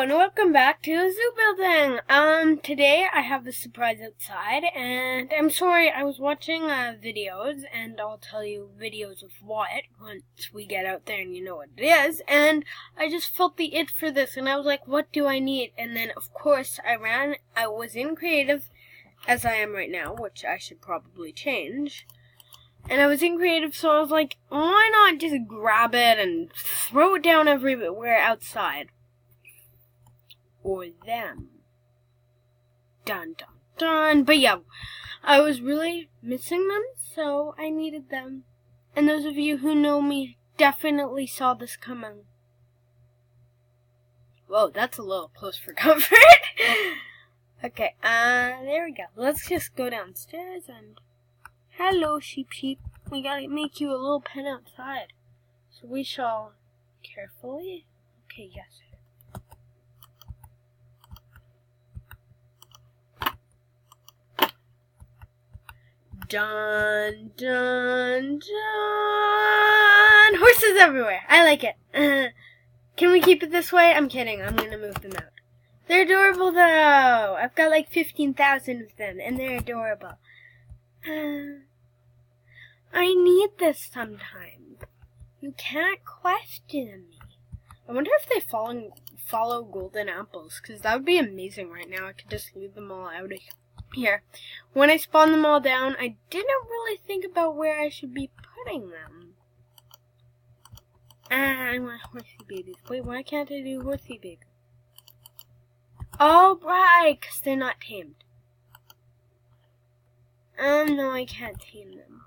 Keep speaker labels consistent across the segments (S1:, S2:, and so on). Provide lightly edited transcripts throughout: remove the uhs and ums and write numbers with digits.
S1: Hello and welcome back to Zoo Building. Today I have a surprise outside, and I'm sorry, I was watching videos, and I'll tell you videos of what once we get out there and you know what it is, and I just felt the it for this, and I was like, what do I need? And then of course I was in creative, as I am right now, which I should probably change. And I was in creative, so I was like, why not just grab it and throw it down everywhere outside? Or them. Dun dun dun. But yeah, I was really missing them, so I needed them. And those of you who know me definitely saw this coming. Whoa, that's a little close for comfort. Okay, there we go. Let's just go downstairs and... Hello, sheep. We gotta make you a little pen outside. So we shall carefully... Okay, yes. Dun, dun, dun. Horses everywhere. I like it. Can we keep it this way? I'm kidding. I'm gonna move them out. They're adorable, though. I've got like 15,000 of them, and they're adorable. I need this sometimes. You can't question me. I wonder if they follow golden apples, because that would be amazing right now. I could just leave them all out of here. When I spawned them all down, I didn't really think about where I should be putting them. I want horsey babies. Wait, why can't I do horsey babies? Oh, right, because they're not tamed. No, I can't tame them.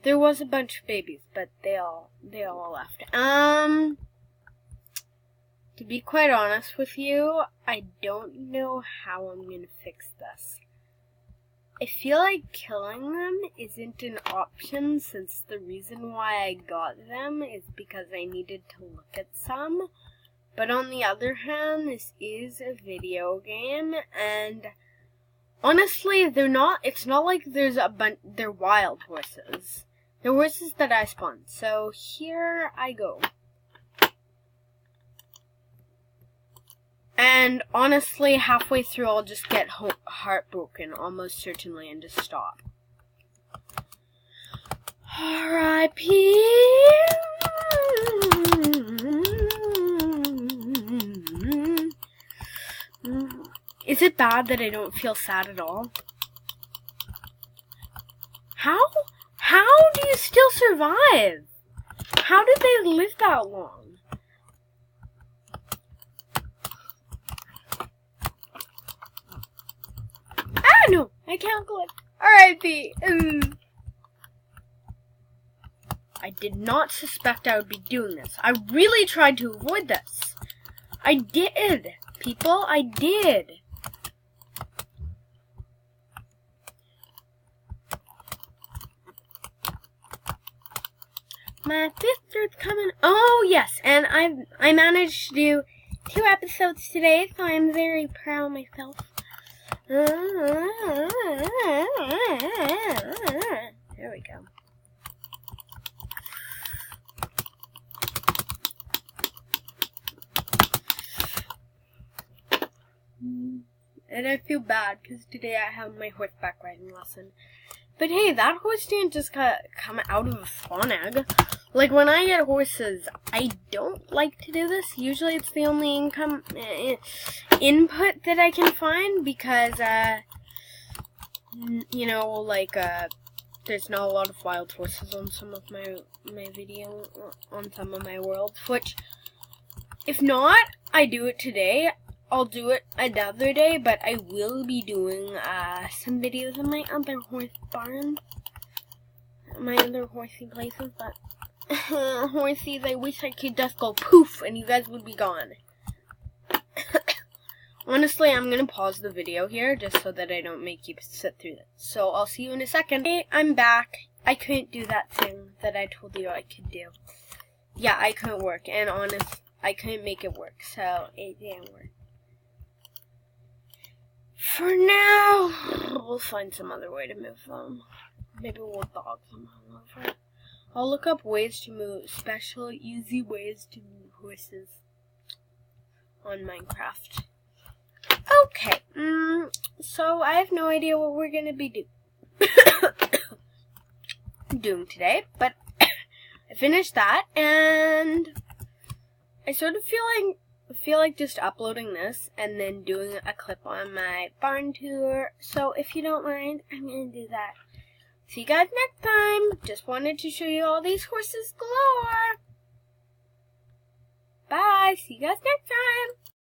S1: There was a bunch of babies, but they all left. To be quite honest with you, I don't know how I'm gonna fix this. I feel like killing them isn't an option, since the reason why I got them is because I needed to look at some. But on the other hand, this is a video game, and honestly, it's not like there's a bunch, they're wild horses. They're horses that I spawned. So here I go. And honestly, halfway through, I'll just get heartbroken, almost certainly, and just stop. R.I.P. Is it bad that I don't feel sad at all? How do you still survive? How did they live that long? Ah, no, I can't click. R.I.P. I did not suspect I would be doing this. I really tried to avoid this. I did, people, I did. My sister's coming. Oh, yes, and I managed to do 2 episodes today, so I'm very proud of myself. There we go. And I feel bad because today I have my horseback riding lesson. But hey, that horse didn't just come out of a spawn egg. Like, when I get horses, I don't like to do this. Usually it's the only input that I can find because, you know, like, there's not a lot of wild horses on some of my video, on some of my worlds, which, if not, I do it today. I'll do it another day, but I will be doing, some videos in my other horse barn, my other horsey places, but... Horsies, I wish I could just go poof and you guys would be gone. Honestly, I'm gonna pause the video here just so that I don't make you sit through this. So I'll see you in a second. Hey, I'm back. I couldn't do that thing that I told you I could do. Yeah, I couldn't work, and I couldn't make it work, so it didn't work. For now, we'll find some other way to move them. Maybe we'll dog them all over. I'll look up ways to move, special, easy ways to move horses. on Minecraft. Okay, so I have no idea what we're going to be doing today, but I finished that, and I sort of feel like just uploading this and then doing a clip on my barn tour. So if you don't mind, I'm going to do that. See you guys next time. Just wanted to show you all these horses galore. Bye. See you guys next time.